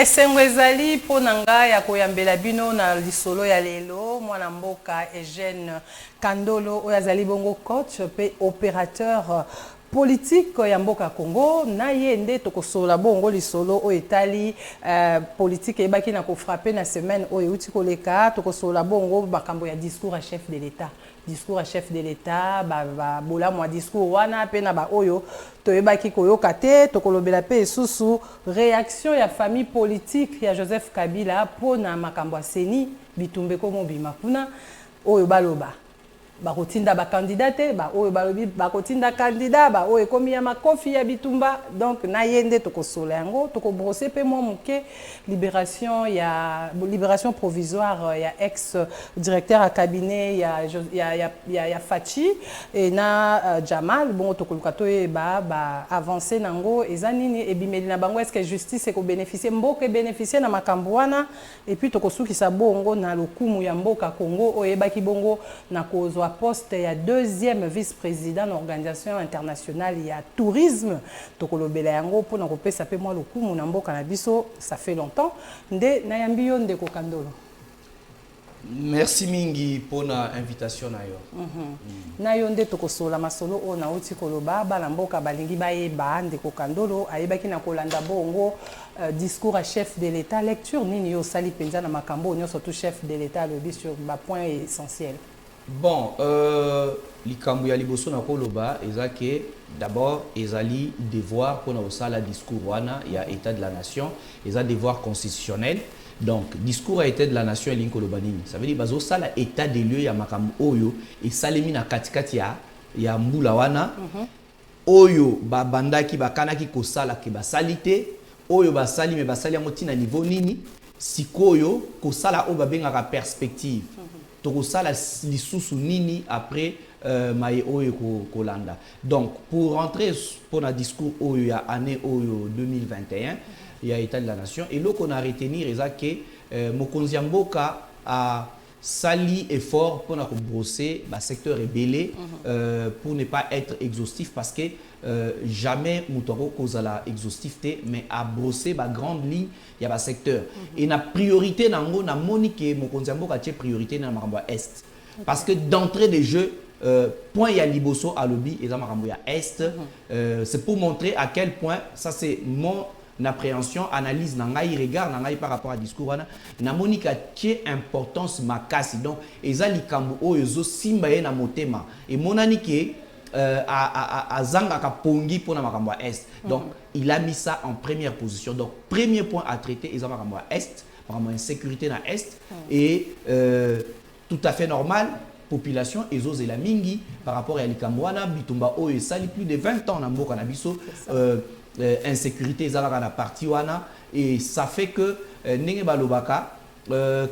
Esengo ezali mpona ngai ya koyambela bino na lisolo ya lelo mwana mboka Eugène Kandolo oyo azali bongo coach pe opérateur politique ya mboka Congo na ye nde tokosola bongo lisolo oyo etali politique ebaki na kofrape na semaine oyo euti koleka tokosola bongo bakambo ya discours à chef de l'État. Discours à chef de l'État, bola mwa discours wana pe na ba oyo toyebaki koyoka te tokolobela pe susu réaction ya famille politique ya Joseph Kabila pona makambo ya seni bitumbe ko mobima kuna oyo baloba bakotinda ba candidate ba oyo balobi bakotinda candidat ba oyo komi ya makofi ya bitumba donc na yende tokosola yango tokobrosser pe mo muke libération provisoire ya ex directeur à cabinet ya Fachi et na Jamal bon tokoluka to ba avancer nango ezanini ebimeli na bango est-ce que justice eko bénéficier mboka bénéficier na makambo wana et puis tokosukisa bongo na lokumu ya mboka Congo oyebaki bongo na kozwa poste ya deuxième vice-président de l'organisation internationale il y a tourisme tokolobela yango pona kopesa pe moi lokumu na mboka na biso ça fait longtemps nde na yambi yo ndeko Kandolo. Merci mingi pour l'invitation na yo. Na yo nde tokosola masolo o na uti koloba bala mboka balingi bayeba ndeko Kandolo ayebaki na kolanda bongo discours à chef de l'État lecture nini yo sali penza na makambo nyo surtout chef de l'État le sur ba point essentiel. Bon, likambo ya liboso na koloba ezake d'abord ezali devoir pour na osala discours wana ya état de la nation, eza devoir constitutionnel. Donc discours à état de la nation elingi koloba nini? Ça veut dire bazo sala état des lieux ya makambo oyo et salemi na katikati ya mbula wana. Oyo ba bandaki bakanaki kosala ke basalite, oyo basali me basali yango tina niveau nini? Sikoyo kosala o babengaka perspective. Tokosala lisusu nini après maye oyo kolanda. Donc pour rentrer pour un discours oyo ya année oyo 2021 il y a état de la nation et là qu'on a retenir que mokonzi ya mboka a sali effort pour na brosser ba secteur rebellé pour ne pas être exhaustif parce que jamais mutoro kozala exhaustif te mais a brosser ba grande ligne il y a ba secteur et na priorité nango na monique mokonzi ya mboka tie priorité na makambo est parce que d'entrée des jeux point ya liboso à lobby et za makambo ya est c'est pour montrer à quel point ça c'est mon appréhension, analyse, nangai regard, nangai par rapport à discours, na monika tie importance makasi donc ezali kambo oyo simba ye na motema et monanike a zanga ka pongi pour na makambo est donc il a mis ça en première position donc premier point à traiter ezali makambo est makambo insécurité na est et tout à fait normal population ezozela mingi par rapport à likambo wana bitumba oyo sali plus de 20 ans na mboka na biso insécurité ezalaka na parti wana et ça fait que ndenge balobaka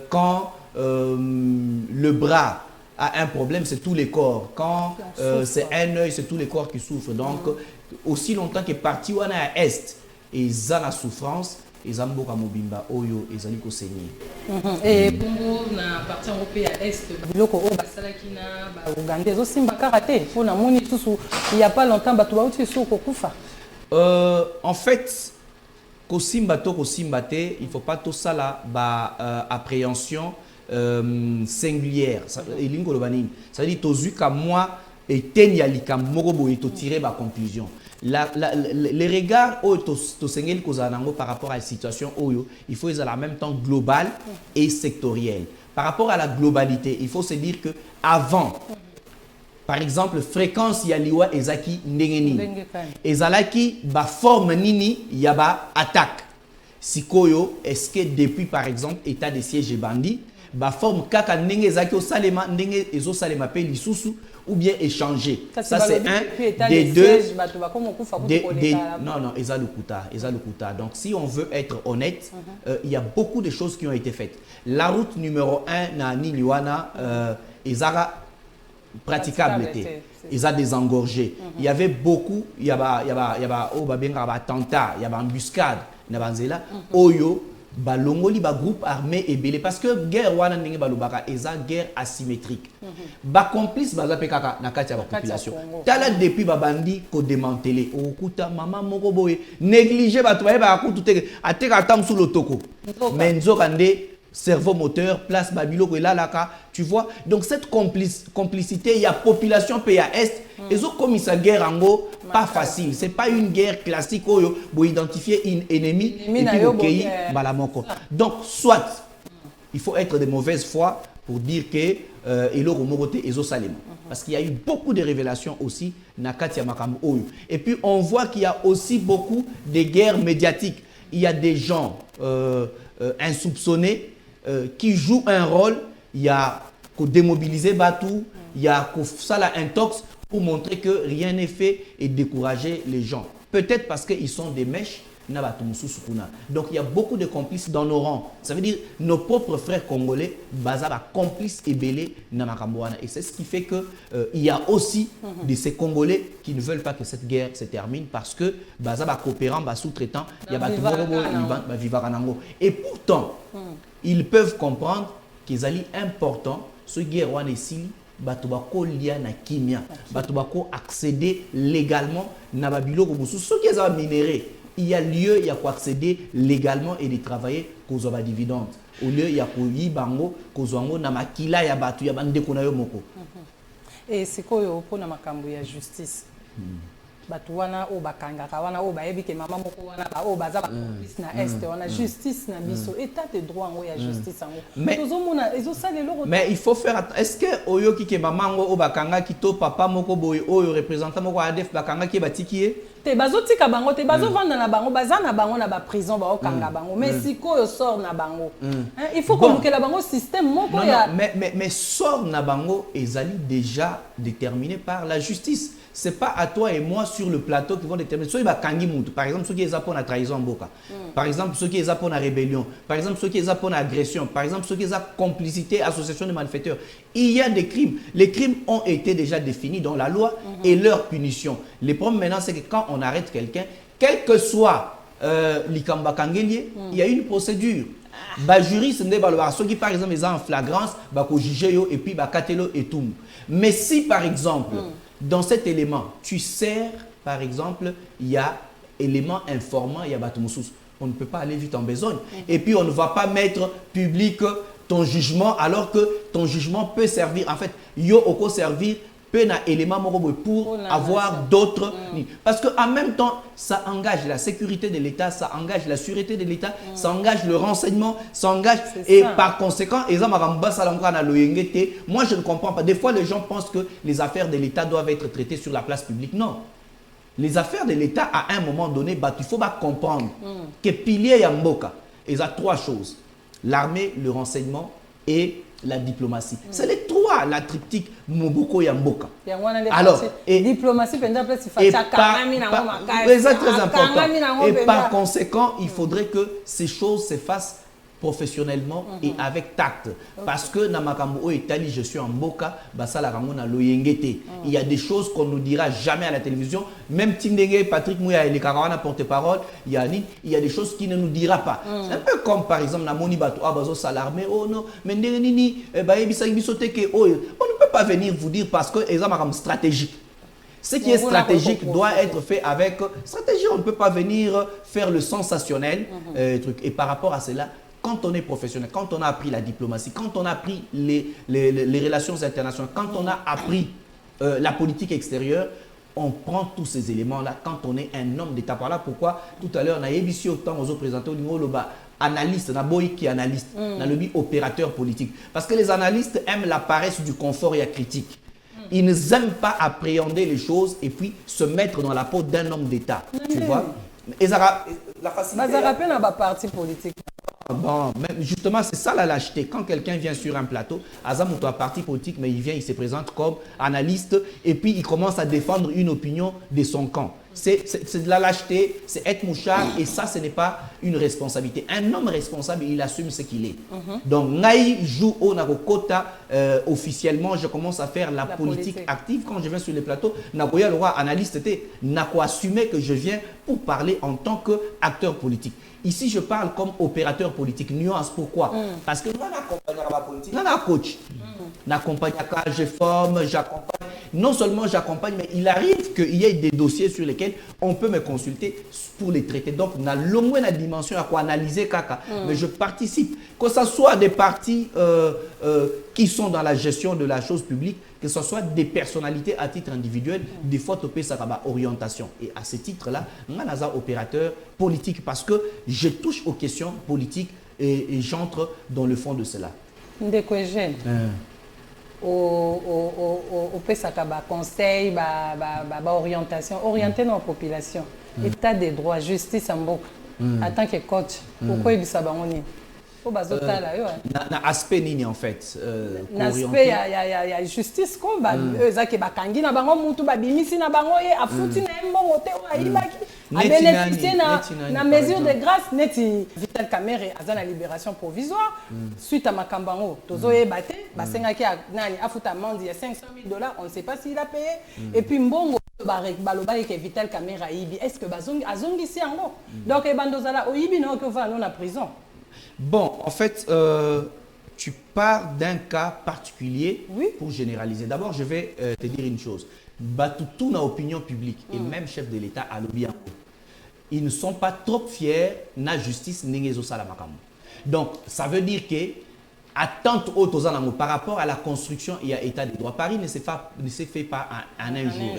quand le bras a un problème c'est tous les corps quand c'est un œil c'est tous les corps qui souffrent donc aussi longtemps que parti wana à est ezana souffrance ezamboka mobimba oyo ezali ko saigner et bongo na parti européen est biloko o basalaki na ba Uganda zo simba karaté pona moni susu il y a pas longtemps batu bauti so kokufa. En fait, Kosimbato, Kosimbate, il ne faut pas tout ça là, appréhension singulière. Ça veut dire que moi, et Tenyalika, Morobo, et tirer ma conclusion. Les regards par rapport à la situation, il faut être en même temps global et sectoriel. Par rapport à la globalité, il faut se dire que avant. Par exemple, fréquence yaliwa ezaki ndengeni. Ezalaki ba forme nini yaba attaque. Sikoyo, est-ce que depuis par exemple état de siège bandit, ba forme kaka ndenge ezaki au salema ndenge ezo salema pe lisusu ou bien échanger. Ça c'est un des deux. Non, Ezalukuta. Donc si on veut être honnête, il y a beaucoup de choses qui ont été faites. La route numéro 1 na Niliwana ezara praticable était. Ils ont désengorgé. Il y avait beaucoup, il y a attentat, il y a embuscade, Oyo, balongoli ba groupe armé ebele parce que guerre wana ndenge balobaka eza guerre asymétrique. Ba complice baza pe kaka na kati ya population. Tala depuis babandi ko démanteler okuta mama moko boye négliger bato ba ba kutu te ateka tam sous lotoko. Mais nzoka nde cerveau moteur, place Babilo, là, tu vois. Donc cette complicité, il y a population PAS, et ont commis sa guerre en gros, pas facile. C'est pas une guerre classique pour identifier un ennemi et puis au pays, donc soit, il faut être de mauvaise foi pour dire que parce qu'il y a eu beaucoup de révélations aussi Nakatia Makam Oyo. Et puis on voit qu'il y a aussi beaucoup de guerres médiatiques. Il y a des gens insoupçonnés qui jouent un rôle. Il y a qu'au démobiliser Batou, il y a qu'au ça la intox pour montrer que rien n'est fait et décourager les gens. Peut-être parce qu'ils sont des mèches. Donc il y a beaucoup de complices dans nos rangs. Ça veut dire nos propres frères congolais, Bazaba complices et belés Namakambouana. Et c'est ce qui fait que il y a aussi de ces Congolais qui ne veulent pas que cette guerre se termine parce que Bazaba coopérant, sous-traitant, il y a Vivakarango. Et pourtant, ils peuvent comprendre qu'ils allaient important ce guerre wana ici. Batubako lia na kimia, batubako accéder légalement na babilo kobusu. Ce qui est minéré. Il y a lieu, il y a quoi accéder légalement et de travailler cause de dividendes. Au lieu, il y a quoi y bango, cause de na makila ya batu ya bande konayo moko. Et c'est quoi pour na makambo ya justice? Batu wana o bakanga wana o baebi ke mama moko wana ba o baza ba police na est wana justice na biso état de droit ngo ya justice ngo. Mais il faut faire est-ce que oyo ki ke mama ngo o bakanga ki to papa moko boy oyo représentant moko ADF bakanga ki batiki te bazotika bango te bazo vanda na bango baza na bango na ba prison ba okanga bango mais sikoyo sort na bango il faut que la bango système moko ya mais sort na bango ezali déjà déterminé par la justice. C'est pas à toi et moi sur le plateau qui vont déterminer. Ceux qui ont par exemple, ceux qui ont la trahison en boca. Par exemple, ceux qui ont la rébellion. Par exemple, ceux qui ont l'agression. Par exemple, ceux qui ont complicité, association de malfaiteurs. Il y a des crimes. Les crimes ont été déjà définis dans la loi et leur punition. Le problème maintenant, c'est que quand on arrête quelqu'un, quel que soit l'Ikamba Kangelier, il y a une procédure. Bah juriste ceux qui par exemple sont en flagrance, bah juger et puis bah katelo et tout. Mais si par exemple dans cet élément, tu sers, par exemple, il y a élément informant, il y a Batumoussous. On ne peut pas aller vite en besogne. Et puis, on ne va pas mettre public ton jugement, alors que ton jugement peut servir. En fait, yo oko servir peut na élément pour avoir d'autres. Parce qu'en même temps, ça engage la sécurité de l'État, ça engage la sûreté de l'État, ça engage le renseignement, ça engage. Et par conséquent, moi je ne comprends pas. Des fois, les gens pensent que les affaires de l'État doivent être traitées sur la place publique. Non. Les affaires de l'État, à un moment donné, il faut comprendre que pilier Yamboka, il y a trois choses. L'armée, le renseignement et la diplomatie. C'est les trois, la triptyque Moboko Yamboka. Alors, diplomatie, c'est très important. Et par conséquent, il faudrait que ces choses se fassent professionnellement et avec tact. Parce que Namakambo Italie, je suis en Boka, Basala Ramona Loyengete. Il y a des choses qu'on ne dira jamais à la télévision. Même Tindenge, Patrick Mouya et les Karawana porte-parole, il y a des choses qu'il ne nous dira pas. C'est un peu comme par exemple Namoni Bato Abazo Salarmé, oh non, mais Nini, on ne peut pas venir vous dire parce que c'est stratégique. Ce qui est stratégique doit être fait avec stratégie. On ne peut pas venir faire le sensationnel. Et par rapport à cela, quand on est professionnel, quand on a appris la diplomatie, quand on a appris les relations internationales, quand on a appris la politique extérieure, on prend tous ces éléments-là quand on est un homme d'État. Voilà pourquoi tout à l'heure, on a émis autant aux présentés au niveau de analyste, on a boy qui est analyste, on a le opérateur politique. Parce que les analystes aiment la paresse du confort et la critique. Ils n'aiment pas appréhender les choses et puis se mettre dans la peau d'un homme d'État. Tu vois? Et ça, la facilité. Ça rappelle un parti politique. Bon, justement, c'est ça la lâcheté. Quand quelqu'un vient sur un plateau, Azam ou un parti politique, mais il vient, il se présente comme analyste et puis il commence à défendre une opinion de son camp. C'est de la lâcheté, c'est être mouchard et ça, ce n'est pas une responsabilité. Un homme responsable, il assume ce qu'il est. Donc, Naï joue au Nakokota officiellement, je commence à faire la politique active. Quand je viens sur les plateaux, Nakoya le roi analyste était Nako assumer que je viens pour parler en tant qu'acteur politique. Ici, je parle comme opérateur politique. Nuance, pourquoi? Parce que nous, on accompagne la politique, on a un coach. J'accompagne, je forme, j'accompagne. Non seulement j'accompagne, mais il arrive qu'il y ait des dossiers sur lesquels on peut me consulter pour les traiter. Donc, on a le moins la dimension à quoi analyser caca. Mais je participe. Que ce soit des partis qui sont dans la gestion de la chose publique, que ce soit des personnalités à titre individuel, des fois, tu peux savoir orientation. Et à ce titre-là, je suis un opérateur politique parce que je touche aux questions politiques et j'entre dans le fond de cela. Ndeko Eugène, au pesaka ba conseil, ba orientation, orienter nos populations, état des droits, justice en boucle, en tant que coach, pourquoi il s'est abandonné? Na aspect nini en fait l'aspect il y a justice ko ba ezaki bakangi na bango mutu ba bimisi na bango e afuti na mbongo te o ayibaki a bénéficier na mesure de grâce neti Vital Kamerhe azana libération provisoire suite à makambango tozo yebate basengaki nani afuta amende ya $500,000, on ne sait pas s'il a payé et puis mbongo baloba ke Vital Kamerhe ayibi, est-ce que bazongi azongisi yango donc e bandozala oyibi na ko va non na prison. Bon, en fait, tu pars d'un cas particulier pour généraliser. D'abord, je vais te dire une chose. Tout dans l'opinion publique et même chef de l'État à l'Obianco, ils ne sont pas trop fiers de la justice n'engezo salamakamu. Donc, ça veut dire que attente haute par rapport à la construction et à l'état des droits. Paris ne se fait pas en un jour.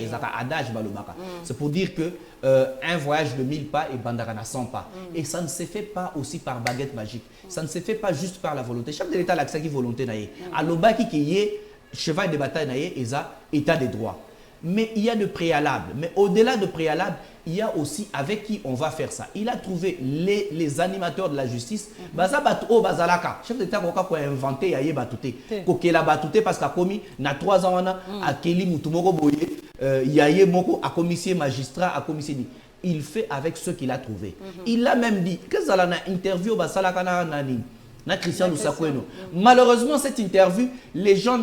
C'est pour dire que un voyage de 1000 pas et Bandarana 100 pas. Et ça ne se fait pas aussi par baguette magique. Ça ne se fait pas juste par la volonté. Chef de l'État a qui volonté naïe. À l'obaki qui est cheval de bataille naïe et ça état des droits. Mais il y a de préalable. Mais au-delà de préalable, il y a aussi avec qui on va faire ça. Il a trouvé les animateurs de la justice. Baza bato bazalaka. Chef d'État ko inventé yaye batouté. Kokela batouté parce qu'a commis na 3 ans à Keli Mutumoko boye yaye moko a commissaire magistrat a commissaire. Il fait avec ce qu'il a trouvé. Il a même dit que ça na interview basalaka na nani. Na Christian Lusakweno. Malheureusement cette interview, les gens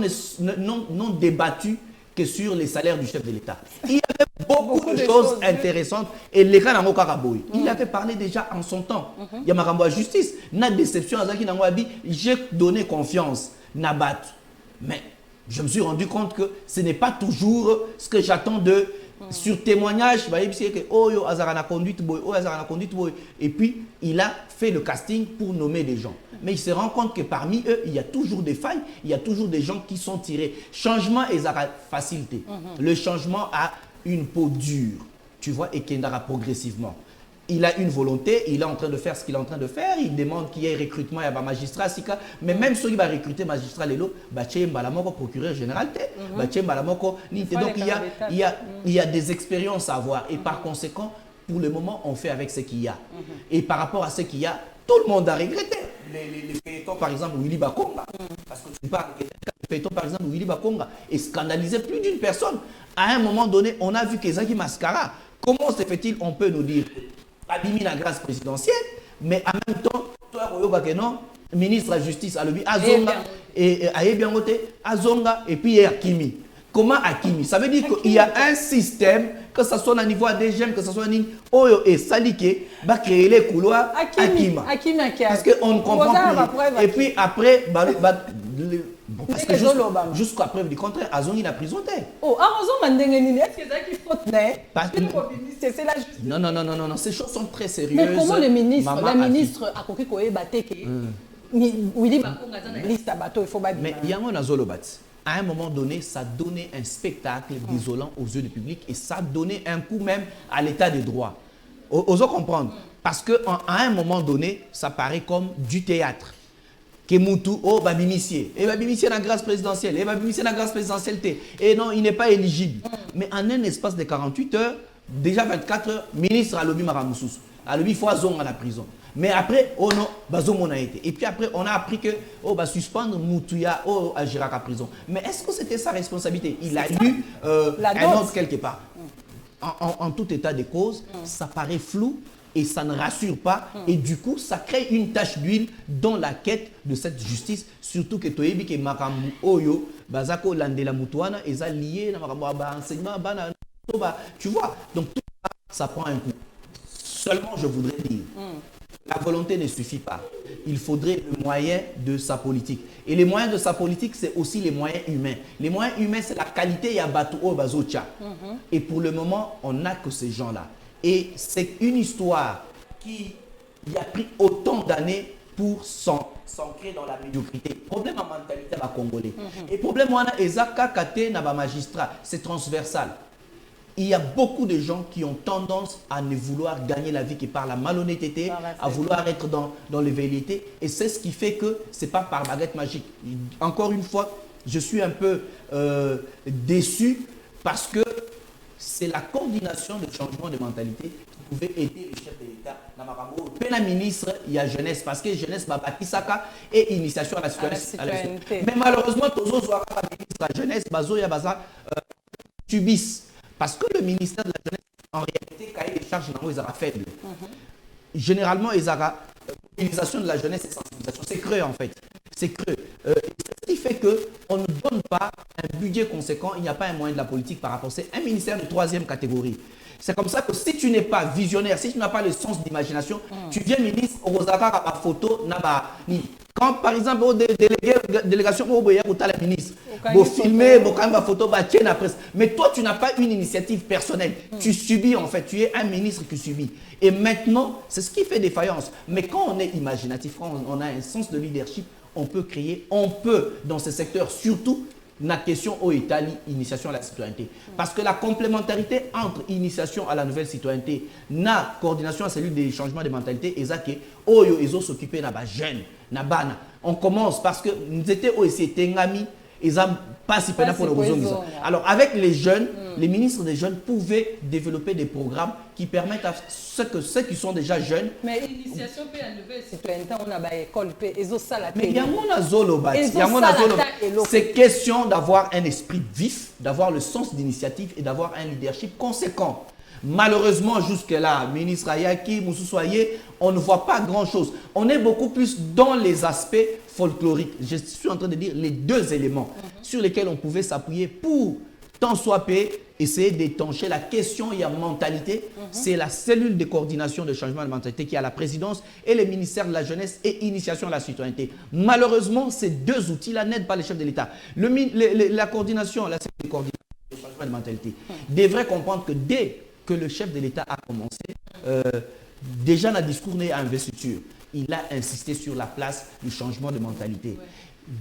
n'ont débattu que sur les salaires du chef de l'État. Il y avait beaucoup de choses intéressantes et les gars il avait parlé déjà en son temps. Il y a ma justice, na déception j'ai donné confiance nabat. Mais je me suis rendu compte que ce n'est pas toujours ce que j'attends de sur témoignage, et puis il a fait le casting pour nommer des gens. Mais il se rend compte que parmi eux, il y a toujours des failles, il y a toujours des gens qui sont tirés. Changement et facilité. Le changement a une peau dure, tu vois, et qui ira progressivement. Il a une volonté, il est en train de faire ce qu'il est en train de faire, il demande qu'il y ait recrutement, il y a un magistrat, mais même ceux qui vont recruter magistrat, il procureur général, donc il y a des expériences à avoir et par conséquent, pour le moment, on fait avec ce qu'il y a. Et par rapport à ce qu'il y a, tout le monde a regretté. Les feuilletons, par exemple, Willy Bakonga, parce que tu parles des feuilletons, par exemple, Willy Bakonga, et scandalisé plus d'une personne. À un moment donné, on a vu qu'Ezaki Mascara, comment se fait-il, on peut nous dire Abimi la grâce présidentielle, mais en même temps, toi, non, ministre de la Justice, Azonga, et Azonga, et puis Akimi. Comment Akimi? Ça veut dire qu'il y a un système, que ce soit au niveau des jeunes, que ce soit Oyo et Salike, va créer les couloirs Akima. Parce qu'on ne comprend plus. Et puis après, parce que jusqu'à preuve du contraire, Azongi n'a prison. Oh, est-ce que c'est la justice? Non, ces choses sont très sérieuses. Mais comment le ministre, la ministre a compris qu'il Willy Bakonga dans la liste à bateau, il faut pas dire. Mais il y a un azolobat. À un moment donné, ça donnait un spectacle désolant aux yeux du public et ça donnait un coup même à l'état des droits. Osons comprendre. Parce qu'à un moment donné, ça paraît comme du théâtre. Kemutu, oh, babimicier. Et babimicier la grâce présidentielle. Et babimicier la grâce présidentielle. Et non, il n'est pas éligible. Mais en un espace de 48 heures, déjà 24 heures, ministre a lobby Maramoussous. A lobby Foison à la prison. Mais après, oh non, Bazoum a été. Et puis après, on a appris que, oh, bah, suspendre Moutouya, oh, à Girac à prison. Mais est-ce que c'était sa responsabilité? Il a eu un ordre quelque part. En tout état de cause, ça paraît flou et ça ne rassure pas. Et du coup, ça crée une tache d'huile dans la quête de cette justice. Surtout que Toyebi, que Makamu Oyo, Bazako Landela Moutouana, et ça lié, enseignement, tu vois. Donc tout ça prend un coup. Seulement, je voudrais dire, la volonté ne suffit pas. Il faudrait le moyen de sa politique. Et les moyens de sa politique, c'est aussi les moyens humains. Les moyens humains, c'est la qualité Yabatou Bazocha. Et pour le moment, on n'a que ces gens-là. Et c'est une histoire qui a pris autant d'années pour s'ancrer dans la médiocrité. Problème en mentalité à Congolais. Et problème, on a Ezaka Kate Naba magistrat. C'est transversal. Il y a beaucoup de gens qui ont tendance à ne vouloir gagner la vie que par la malhonnêteté, à vouloir être dans les velléités. Et c'est ce qui fait que ce n'est pas par baguette magique. Encore une fois, je suis un peu déçu parce que c'est la coordination de changement de mentalité qui pouvait aider le chef de l'État. Pena ministre, il y a jeunesse, parce que jeunesse, Babatisaka et initiation à la citoyenneté. Mais malheureusement, tous les autres ministres de la jeunesse, Bazo Yabaza, subissent. Parce que le ministère de la Jeunesse, en réalité, cahier des charges, ils sont faibles. Généralement, l'utilisation de la jeunesse et sensibilisation, c'est creux en fait. C'est creux. Ce qui fait qu'on ne donne pas un budget conséquent, il n'y a pas un moyen de la politique par rapport. C'est un ministère de troisième catégorie. C'est comme ça que si tu n'es pas visionnaire, si tu n'as pas le sens d'imagination, tu viens ministre, au Rosaka, à photo, quand par exemple, au délégation, au la ministre, vous filmez, vous quand même photo, mais toi, tu n'as pas une initiative personnelle. Tu subis en fait, tu es un ministre qui subit. Et maintenant, c'est ce qui fait défaillance. Mais quand on est imaginatif, quand on a un sens de leadership, on peut créer, on peut, dans ce secteur, surtout, la question au Italie, initiation à la citoyenneté. Parce que la complémentarité entre initiation à la nouvelle citoyenneté, na coordination à cellule des changements de mentalité, et ça que oyo ils ont s'occupé na ba jeune, na bana. On commence parce que nous étions aussi tengami, ils ont pas si peine pour le besoin. Alors avec les jeunes, les ministres des jeunes pouvaient développer des programmes qui permettent à ceux qui sont déjà jeunes. Mais l'initiation pour la nouvelle citoyenneté, on a une école, ils ont ça la télé. Mais il y a mon azolo, c'est question d'avoir un esprit vif, d'avoir le sens d'initiative et d'avoir un leadership conséquent. Malheureusement, jusque-là, ministre Ayaki, Moussoussoye, on ne voit pas grand-chose. On est beaucoup plus dans les aspects folkloriques. Je suis en train de dire les deux éléments sur lesquels on pouvait s'appuyer pour, tant soit peu, essayer d'étancher la question. Il y a mentalité. C'est la cellule de coordination de changement de mentalité qui est à la présidence et le ministère de la jeunesse et initiation à la citoyenneté. Malheureusement, ces deux outils-là n'aident pas les chefs de l'État. La coordination, la cellule de coordination de changement de mentalité devrait comprendre que dès que le chef de l'État a commencé, déjà dans le discours à investiture, il a insisté sur la place du changement de mentalité.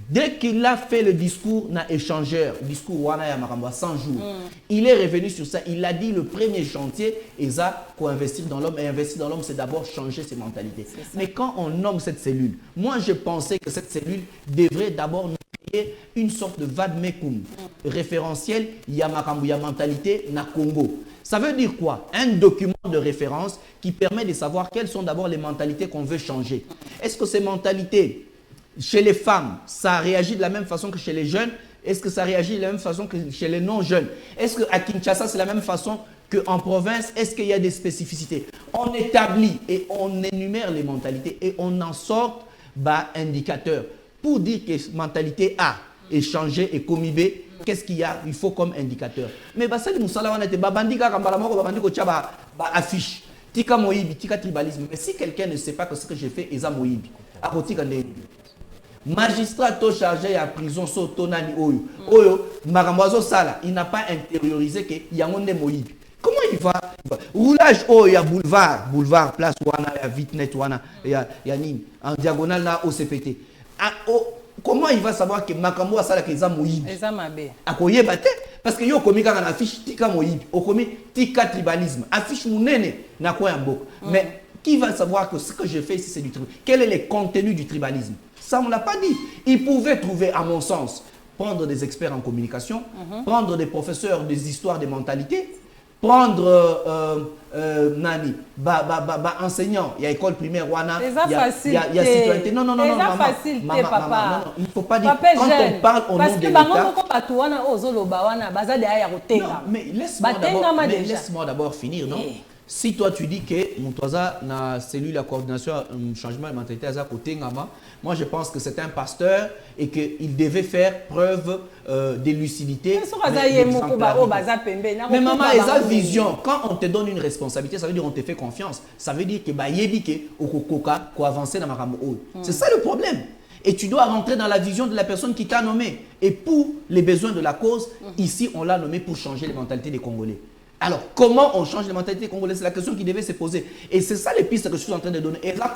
Dès qu'il a fait le discours na échangeur, discours Wana Yamaramba 100 jours, il est revenu sur ça. Il a dit le premier chantier, et ça, pour investir dans l'homme, et investir dans l'homme, c'est d'abord changer ses mentalités. Mais quand on nomme cette cellule, moi je pensais que cette cellule devrait d'abord nous créer une sorte de vadmekum référentiel Yamakambuya mentalité na Congo. Ça veut dire quoi? Un document de référence qui permet de savoir quelles sont d'abord les mentalités qu'on veut changer. Est-ce que ces mentalités, chez les femmes, ça réagit de la même façon que chez les jeunes? Est-ce que ça réagit de la même façon que chez les non-jeunes? Est-ce qu'à Kinshasa, c'est la même façon qu'en province? Est-ce qu'il y a des spécificités? On établit et on énumère les mentalités et on en sort indicateur pour dire que mentalité A est changée et comibée. Qu'est-ce qu'il y a? Il faut comme indicateur. Mais ça, affiche. Tika moïbi, tika tribalisme. Mais si quelqu'un ne sait pas que ce que j'ai fait est moïbi, magistrat chargé à prison so tonani oyo. Oyo, marambozo sala, il n'a pas intériorisé que yangonde moïbi. Comment il va? Roulage oh, il y a boulevard, place wana, il y a Vitnet wana, il y a en diagonale là au CPT. Comment il va savoir que Makambo a ça que ça moïbi? Akoye bate parce que yo komi ka na affiche tika moïbi, o komi tika tribalisme, affiche munene na kwa yambo. Mais qui va savoir que ce que je fais ici c'est du tribalisme? Quel est le contenu du tribalisme? Ça on l'a pas dit. Il pouvait trouver à mon sens prendre des experts en communication, prendre des professeurs des histoires des mentalités, prendre nani enseignant, il y a école primaire wana, il y a citoyenneté. Non, papa. Il ne faut pas dire quand on parle au nom de l'État. Non, mais laisse-moi d'abord finir, non? Si toi tu dis que mon toisa na cellule la coordination changement de mentalité à côté ngama, moi je pense que c'est un pasteur et qu'il devait faire preuve de lucidité. Mais maman, esa vision, quand on te donne une responsabilité, ça veut dire on te fait confiance. Ça veut dire que bah yebi au kokoka ko avancer dans ma C'est ça le problème. Et tu dois rentrer dans la vision de la personne qui t'a nommé. Et pour les besoins de la cause, ici, on l'a nommé pour changer les mentalités des Congolais. Alors, comment on change les mentalités des Congolais? C'est la question qui devait se poser. Et c'est ça les pistes que je suis en train de donner. Et là,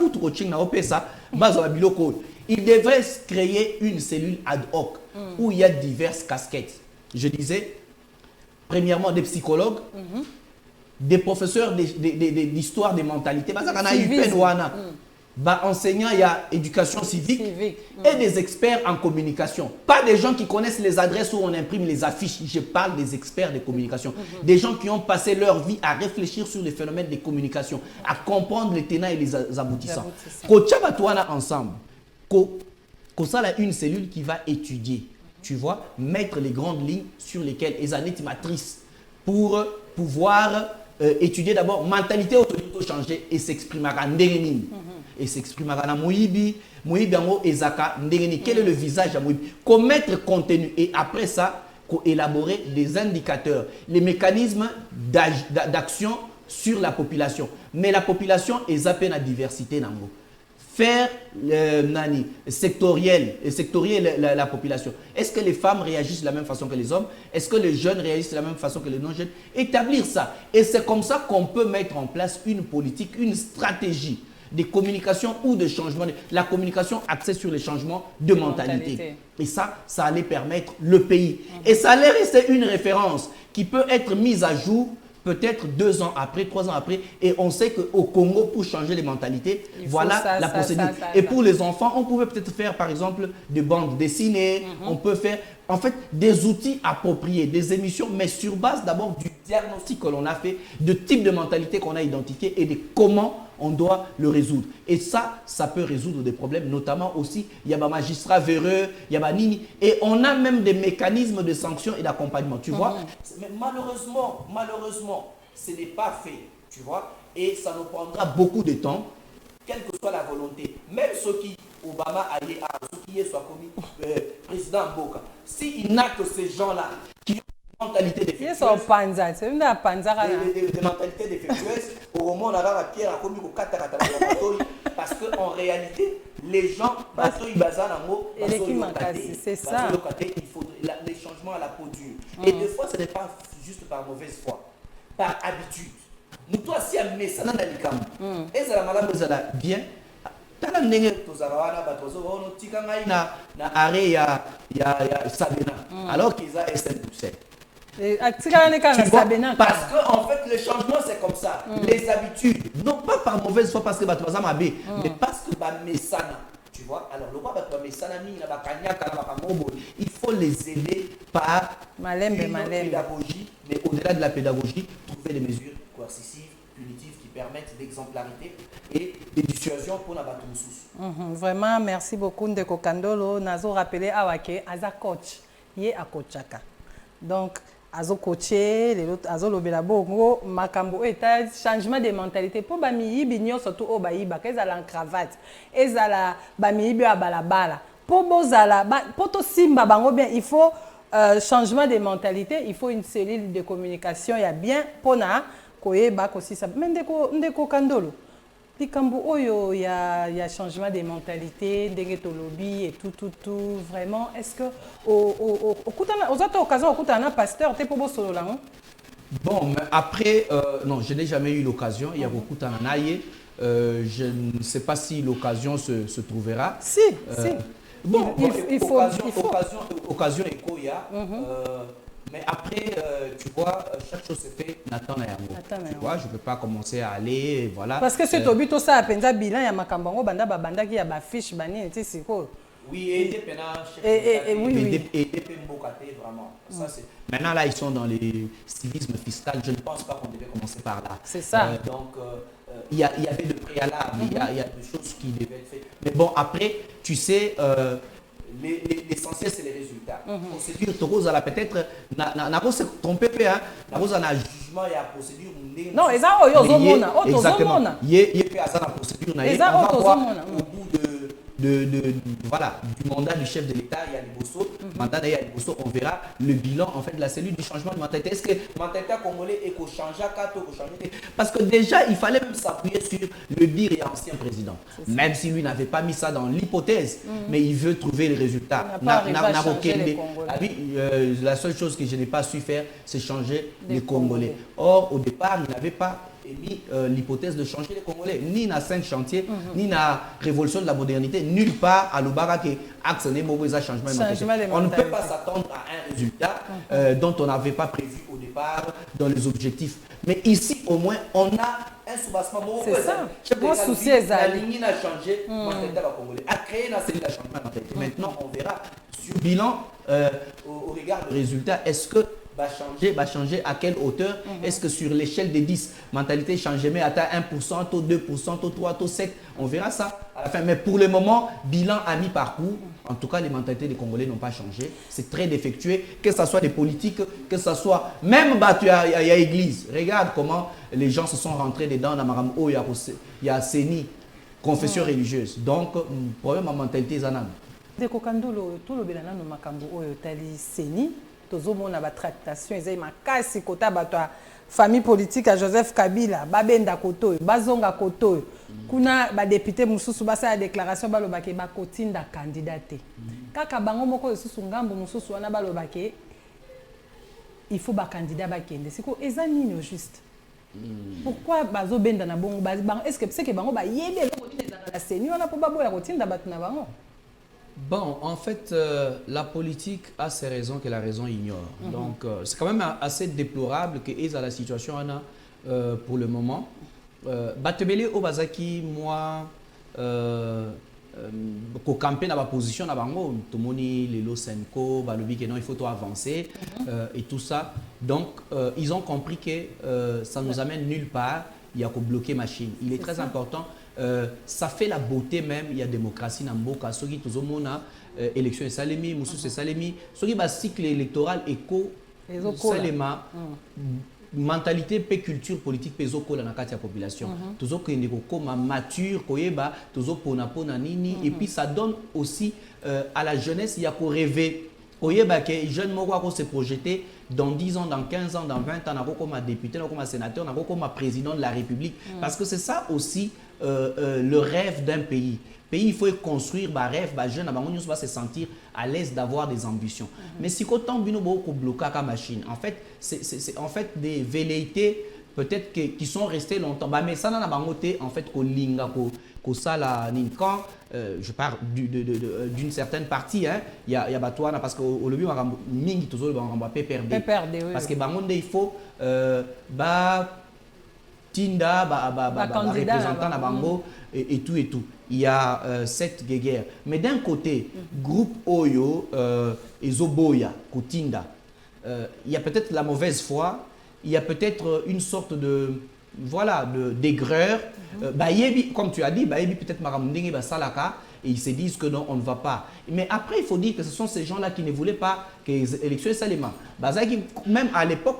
il devrait créer une cellule ad hoc où il y a diverses casquettes. Je disais, premièrement, des psychologues, des professeurs d'histoire des mentalités. Enseignants, il y a éducation civique, et des experts en communication. Pas des gens qui connaissent les adresses où on imprime les affiches. Je parle des experts de communication. Des gens qui ont passé leur vie à réfléchir sur les phénomènes de communication, à comprendre les tenants et les aboutissants. Ensemble, ça a une cellule qui va étudier, tu vois, mettre les grandes lignes sur lesquelles les années matrices pour pouvoir étudier d'abord mentalité autorité changer et s'exprimer à Ndengenin. Et s'exprimer à Moïbi, Moïbiango et Zaka Ndengeni. Quel est le visage à Moïbi? Commettre contenu et après ça, élaborer des indicateurs, les mécanismes d'action sur la population. Mais la population est zappée la diversité. Faire sectoriel la population. Est-ce que les femmes réagissent de la même façon que les hommes? Est-ce que les jeunes réagissent de la même façon que les non-jeunes? Établir ça. Et c'est comme ça qu'on peut mettre en place une politique, une stratégie de communication ou de changement. La communication axée sur les changements de mentalité. Et ça allait permettre le pays. Et ça allait rester une référence qui peut être mise à jour peut-être 2 ans après, 3 ans après, et on sait qu'au Congo, pour changer les mentalités, voilà la procédure. Et pour les enfants, on pouvait peut-être faire, par exemple, des bandes dessinées, on peut faire, en fait, des outils appropriés, des émissions, mais sur base d'abord du diagnostic que l'on a fait, de type de mentalité qu'on a identifié et de comment on doit le résoudre. Et ça peut résoudre des problèmes, notamment aussi, il y a des magistrats véreux, il y a des nini, et on a même des mécanismes de sanctions et d'accompagnement, tu vois. Mais malheureusement, ce n'est pas fait, tu vois, et ça nous prendra beaucoup de temps, quelle que soit la volonté. Même ceux qui, Obama a été soit commis président Mboka, s'il n'a que ces gens-là qui ont une mentalité défectueuse, des mentalités défectueuses, au moment où on a Pierre a commis au parce qu'en réalité, les gens, c'est ça. Il faut les changements à la peau dure. Et des fois, ce n'est pas juste par mauvaise foi, par habitude. Nous, toi, si on met ça dans les camps, et ça va bien. Tala ndenge tozala batozo tika ngai na arrêt ya Sabena alors qu'ils a SN7. Parce que en fait le changement c'est comme ça, les habitudes, non pas par mauvaise foi parce que batoza mabe, mais parce que ba mesana, tu vois. Alors le roi batoza mesana ni na bakanyaka na bakamombo, il faut les aider par une pédagogie, mais au-delà de la pédagogie, trouver des mesures coercitives, punitives qui permettent d'exemplarité et des dissuasions pour la bataille. Vraiment, merci beaucoup Ndeko Kandolo. Nazo rappelé Awake, Aza coach, yé a coachaka. Donc, Azo coaché, les autres Azo lobela bongo, makambo eta changement de mentalité. Pour bamiyi binyo surtout au baïba, qu'elles ont en cravate, elles ont la bamiyi à balabala. Pour bozala, pour to simba bango bien, il faut changement de mentalité, il faut une cellule de communication, il y a bien pour na koyeba aussi ça. Mais Ndeko Kandolo. Likambo oyo il y a changement de mentalité, de lobby et tout vraiment. Est-ce que aux autres occasions au un pasteur t'es pour solo là? Bon, mais après non, je n'ai jamais eu l'occasion. Il y a beaucoup de naïe. Je ne sais pas si l'occasion se trouvera. Si. Bon, occasion écho il y a. Mais après, tu vois, chaque chose se fait Nathan Nayango. Tu vois, je ne peux pas commencer à aller, voilà. Parce que c'est au but, ça, à bilan, il y a Makambango, Banda qui a ma fiche, Bani, tu sais, c'est quoi? Oui, et des pénals, et des vraiment. Ça, c'est... Maintenant, là, ils sont dans les civismes fiscal. Je ne pense pas qu'on devait commencer par là. C'est ça. Donc, il y avait le préalable, il y a des choses qui devaient être faites. Mais bon, après, tu sais... l'essentiel, c'est les résultats. Procédure, Togoza, peut-être, n'a pas se tromper, hein, n'a pas un jugement et la procédure. Non, ils ont exactement. Il y a la procédure, on va voir au bout voilà, du mandat du chef de l'État, il y a les Bosso, mandat il y a les Bosso, on verra le bilan en fait de la cellule du changement de mentalité. Est-ce que la mentalité congolais est changé à 4 parce que déjà, il fallait même s'appuyer sur le dire et ancien président. Même si lui n'avait pas mis ça dans l'hypothèse, mais il veut trouver les résultats. La seule chose que je n'ai pas su faire, c'est changer les Congolais. Or, au départ, il n'avait pas émis l'hypothèse de changer les Congolais, ni dans 5 chantiers, ni dans la révolution de la modernité, nulle part à l'Obara qui actionné mauvais changement de mentalité. On ne peut pas s'attendre à un résultat dont on n'avait pas prévu au départ dans les objectifs. Mais ici, au moins, on a un soubassement. C'est ça. Mon souci est la ligne a changé, mentalité à Congolais, a créé la cellule de changement de mentalité. Maintenant, on verra sur bilan, au regard du résultat, est-ce que va changer à quelle hauteur? Est-ce que sur l'échelle des 10, mentalité change, mais atteint 1%, taux 2%, taux 3, taux 7, on verra ça à la fin. Mais pour le moment, bilan à mi-parcours, en tout cas, les mentalités des Congolais n'ont pas changé. C'est très défectué, que ce soit des politiques, que ce soit même battu, il y a église. Regarde comment les gens se sont rentrés dedans dans Maramou, il y a Séni, confession religieuse. Donc, problème en mentalité, Zanam. Deko Kandolo, tout le bénin de Makambo, Tali Séni. Tozomona ba tractation ezai makasi kota bato famille politique à Joseph Kabila babenda koto bazonga koto kuna ba député mususu basa ya déclaration balobake ba kotinda candidaté kaka bango moko esusu ngambo mususu wana balobake il faut ba candidat ba kende siko ezani no juste pourquoi bazobenda na bongo est-ce que bango ba yebe kotinda la seni wana po baboya kotinda bato na bango? Bon, en fait, la politique a ses raisons que la raison ignore. Donc, c'est quand même assez déplorable que à la situation on a pour le moment. Batebele Obazaki, moi, ko camper dans ma position, dans bango, tout le monde les Losenko, balobi que non, il faut tout avancer et tout ça. Donc, ils ont compris que ça nous amène nulle part. Il y a qu'à bloquer machine. Il est très important. Ça fait la beauté même, il y a démocratie dans Mboka. Ce qui tout le monde a élection et salemi, Moussou c'est salemi. Ce qui va cycle électoral éco, salema, mentalité, pe culture politique, pe zoko la nakati la population. Toujours que ndeko koma mature, koyeba, toujours pona nini. Et puis ça donne aussi à la jeunesse, il y a qu'à rêver. Koyeba que jeune moko ko se projeter dans 10 ans, dans 15 ans, dans 20 ans, comme député, comme sénateur, comme président de la République. Parce que c'est ça aussi le rêve d'un pays. Pays, il faut construire un rêve, un jeune, on va se sentir à l'aise d'avoir des ambitions. Mais si autant de beaucoup bloqué la machine, en fait, c'est en fait des velléités peut-être qui sont restées longtemps. Mais ça, n'a pas en fait, quand je parle d'une certaine partie, il y a Batouana parce qu'au début, mingi toujours PPRD. Parce que il faut Tinda, représentant na bango et tout et tout. Il y a cette guerre. Mais d'un côté, groupe Oyo et Zoboya, Kotinda, il y a peut-être la mauvaise foi, il y a peut-être une sorte de d'aigreur. Comme tu as dit, peut-être Maramundingi Salaka, et ils se disent que non, on ne va pas. Mais après, il faut dire que ce sont ces gens-là qui ne voulaient pas que les élections soient salema. Même à l'époque,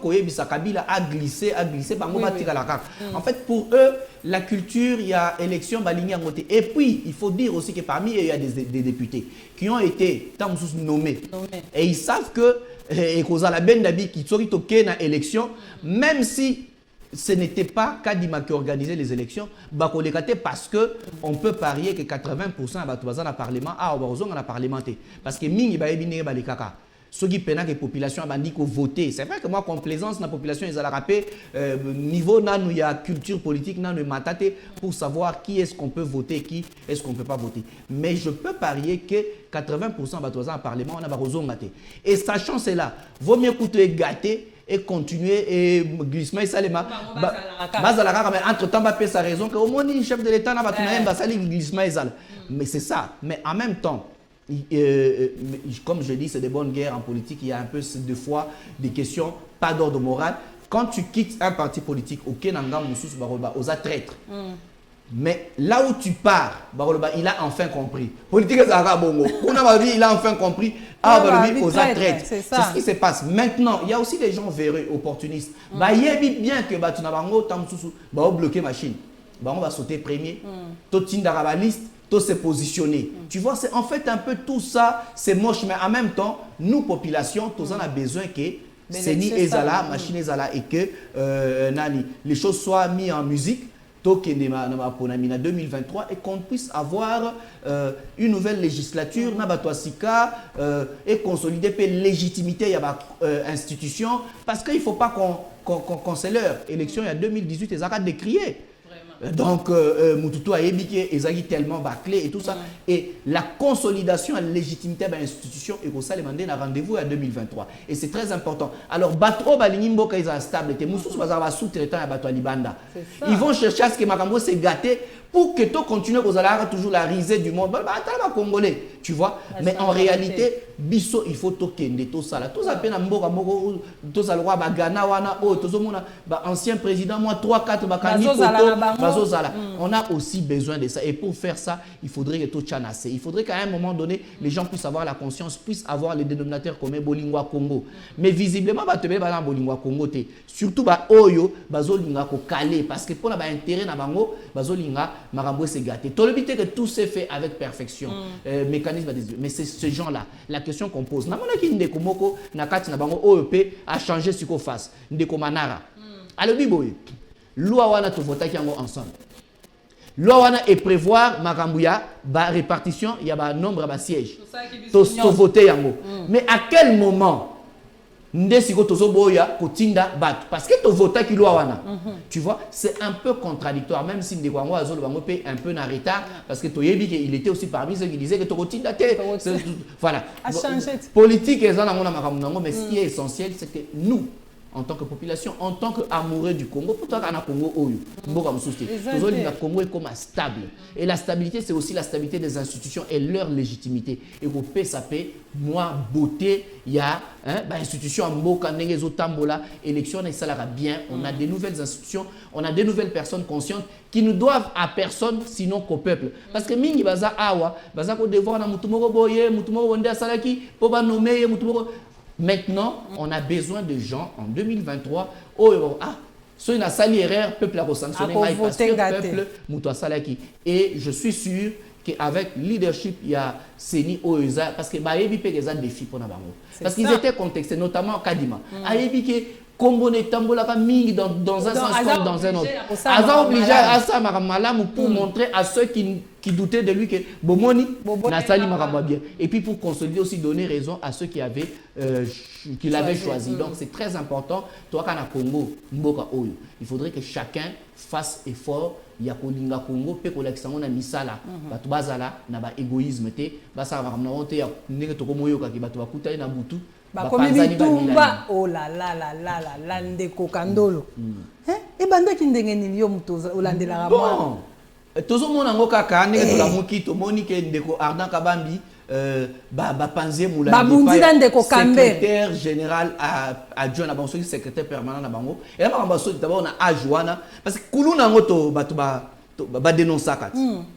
Kabila a glissé, En fait, pour eux, la culture, il y a élection, et puis, il faut dire aussi que parmi eux, il y a des députés qui ont été nommés. Et ils savent que, et qu'on a la benne d'habit qui sont dans l'élection, même si ce n'était pas Kadima qui organisait les élections, parce qu'on peut parier que 80% de la parlement a parlementé. Parce que Mingi Baebine Balikaka. Ceux qui peinent que la population a dit qu'on voter. C'est vrai que moi, complaisance, la population, ils ont rappelé, niveau, il y a culture politique, pour savoir qui est-ce qu'on peut voter, qui est-ce qu'on ne peut pas voter. Mais je peux parier que 80% de la parlement, on a besoin de mater. Et sachant cela, vaut mieux coûter gâter et continuer et glissement et salema entre-temps sa raison que au moins le chef de l'État n'a pas glissement et sale. Mais c'est ça. Mais en même temps, comme je dis, c'est des bonnes guerres en politique. Il y a un peu de fois des questions pas d'ordre moral. Quand tu quittes un parti politique, aucun engagement aux traîtres. Mais là où tu pars, il a enfin compris. Politique bongo. Il a enfin compris. Aux traite. C'est ce qui se passe. Maintenant, il y a aussi des gens véreux, opportunistes. Il y a bien que tu n'as bloquer machine. On va sauter premier. Tout la liste, tout se positionner. Tu vois, c'est en fait un peu tout ça. C'est moche, mais en même temps, nous, population, tous on a besoin que c'est ni ezala, machine ezala et que les choses soient mises en musique. En 2023 et qu'on puisse avoir une nouvelle législature et consolider la légitimité de l'institution parce qu'il ne faut pas qu'on se leurre. L'élection il y a 2018, ils ont décrié. Donc, Moutoutou a ébiqué, ils ont tellement bâclé et tout ça. Et la consolidation et la légitimité de l'institution, et pour ça, les mandats un rendez-vous à 2023. Et c'est très important. Alors, Batro, Balinimbo, quand ils sont stables, ils vont chercher à ce que Makambo se gâté pour que tu continues toujours la risée du monde. Congolais, tu vois. Mais en réalité, biso, il faut tokende tout ça. Tout ça, tout ça, ancien président, moi, 3-4 on a aussi besoin de ça. Et pour faire ça, il faudrait que tout chanasse. Il faudrait qu'à un moment donné, les gens puissent avoir la conscience, puissent avoir les dénominateurs comme Bolingwa Congo. Mais visiblement, Bolingwa Congo, surtout Oyo, Bazolinga ko calé parce que pour l'intérêt na bango, Bazolinga Marambo se gâté. Tout le but est que tout s'est fait avec perfection. Mécanisme mais c'est ce genre-là. La question qu'on pose. Namona ki ndeko moko nakati na bango OEP a changé ce qu'on fasse. Ndeko Manara. Alors biboy. Loi wana to vota ki yango ensemble. Loi wana et prévoir Makambuya ba répartition, il y a ba nombre ba sièges. To voter yango. Mais à quel moment ndesiko tozo boya kotinda bat parce que to vota ki loi wana. Tu vois, c'est un peu contradictoire même si ndeko yango azolo bango pe un peu en retard parce que toyebi il était aussi parmi ceux qui disaient que to kotinda te. Voilà. Politique ezana ngona makambu nango mais ce qui est essentiel c'est que nous en tant que population, en tant qu'amoureux du Congo, pour toi, Congo, le Congo est comme stable. Et la stabilité, c'est aussi la stabilité des institutions et leur légitimité. Et au PSAP, moi, beauté, il y a institution en Mboka, Tambola, élection, et ça va bien. On a des nouvelles institutions, on a des nouvelles personnes conscientes qui ne doivent à personne, sinon qu'au peuple. Parce que Mingi Baza Awa, Baza ko devoir na Mutumoro Boye, Mutumoro Wende Salaki, Poba nommer, Mutumoro. Maintenant, on a besoin de gens en 2023. Soit une sali erreur, peuple a sanctionné, parce que peuple Moutoua Salaki. Et je suis sûr qu'avec leadership, il y a Seni Oeza, parce que Bayebi peut des défis pour Nabango. Parce qu'ils étaient contextés, notamment Kadima. Ayebi que Congo n'est tambolaka mingi dans un sens comme dans un autre. Aza obligé à ça Malam pour montrer à ceux qui doutaient de lui que Bomoni n'a sali Maramba bien. Et puis pour consolider aussi, donner raison à ceux qui l'avaient choisi. Donc c'est très important. Toi, quand on Congo, Mboka Oyo, il faudrait que chacun fasse effort. Il y a Kolinga Congo, pe kolakisanga na misala. Batu bazala na ba égoïsme te, basa ba kamna onte ya ndenge tokomoyo ka ki batu bakuta na butu. Comme bitumba oh là là là là là là ndeko Kandolo et banda ki ndenge nini yo mutoza olandela bon tozo mona ngo kaka ndenge to la moki to moni ke ndeko Ardan Kabambi panzie moulandi secrétaire général adjoint na bango secrétaire permanent na bango et là bango d'abord na ajuana parce que kuluna ngoto batu ba dénoncer kat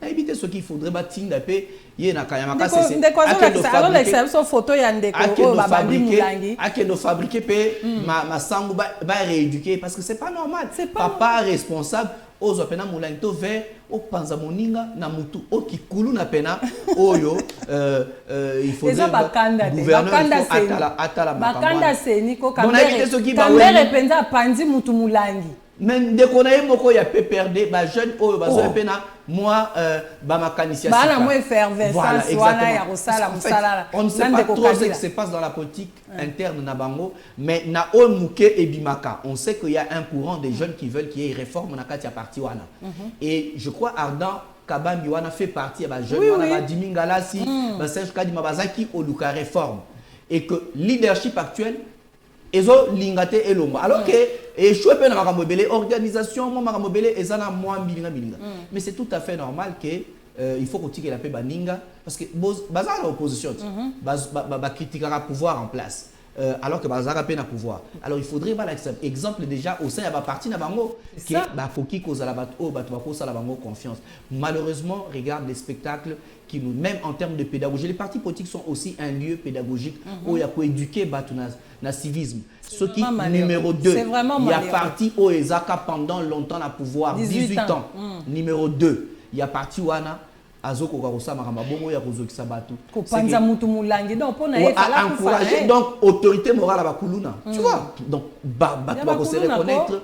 éviter ce qu'il faudrait batinda pe yena kayamaka c'est l'exception photo ya ndeko babandi mulangi akendo fabriquer pe ma sangu ba rééduquer parce que c'est pas normal papa responsable ozo pena mulangi to vers o panza moninga na mutu o kikulu na pena oyo il faut gouverneur atala bakanda seni ko kambere penza panzi mutu mulangi mais ndeko na moko ya PPRD ba jeune oyo bazo pena moi ba makanisia bana mo effervescence wana ya kosala musala on ne sait pas trop ce qui se passe dans la politique interne na bango mais na o muke et bimaka on sait qu'il y a un courant des jeunes qui veulent qu'il y ait réforme na kati ya parti wana et je crois Ardan Kabambi wana fait partie ba jeune wana ba Dimingalasi ba Serge Kadima bazaki oluka réforme et que leadership actuel ezo lingate elomba alors que échoué pe na makambo belé organisation mo makambo belé ezana moi bilinga mais c'est tout à fait normal que il faut qu'on tire la paix baninga parce que baza l'opposition ba critiquera pouvoir en place alors que Bazara peine à pouvoir. Alors il faudrait voir l'exemple déjà au sein de la partie Nabango qui Foki cause la confiance. Malheureusement, regarde les spectacles qui nous, même en termes de pédagogie, les partis politiques sont aussi un lieu pédagogique où il y a quoi éduquer na civisme. Ce qui numéro 2, il y a parti au Ezaka pendant longtemps à pouvoir 18 ans. Numéro 2, il y a parti Wana Azoko Karosa Marama Bongo ya Rozoki Sabatu. Kopanza mutu mulangi donc pour encourager donc autorité morale à Bakuluna. Tu vois? Donc Batouako se reconnaître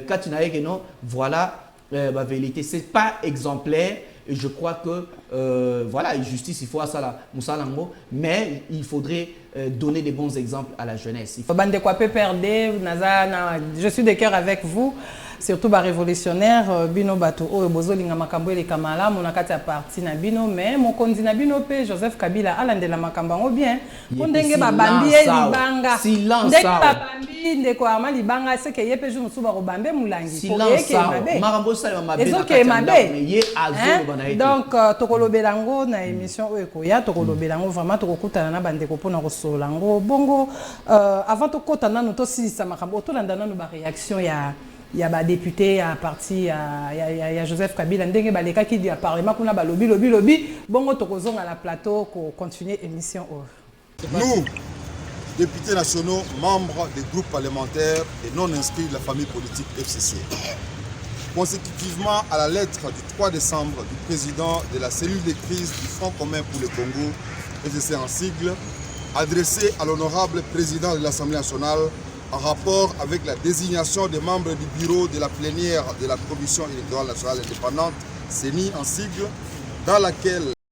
quand tu n'as que non, voilà la vérité, c'est pas exemplaire et je crois que voilà, justice il faut à ça là Moussalango, mais il faudrait donner des bons exemples à la jeunesse. Bande quoi peut perdre, je suis de cœur avec vous. Surtout les révolutionnaires, Bino Bato, Bozo Linga Makambo et les Kamala, mon akata parti na Bino, mais mon kondi na Bino pe Joseph Kabila, Alande la Makambango bien. Pondenge Babambi et Libanga. Silence. Dès que Babambi, de quoi Arma Libanga, c'est que Yepe Joun Souba Robambe Moulangi. Silence. Marambo Sala Mabé. Donc, Tokolo Belango, na émission Oekoya, Tokolo Belango, vraiment Tokokuta na Bande Kopona Rosolango. Bongo, avant Tokota na Noto Sisa Makambo, Tolandana nous ba réaction il y a des députés à parti, il y a Joseph Kabila, ndenge baleka qui dit à Parlement qu'on a lobby, bongo tokozong à la plateau pour continuer l'émission. Nous, députés nationaux, membres des groupes parlementaires et non inscrits de la famille politique FCC, consécutivement à la lettre du 3 décembre du président de la cellule de crise du Front commun pour le Congo, FCC en sigle, adressée à l'honorable président de l'Assemblée nationale, en rapport avec la désignation des membres du bureau de la plénière de la Commission électorale nationale indépendante, CENI en sigle, dans laquelle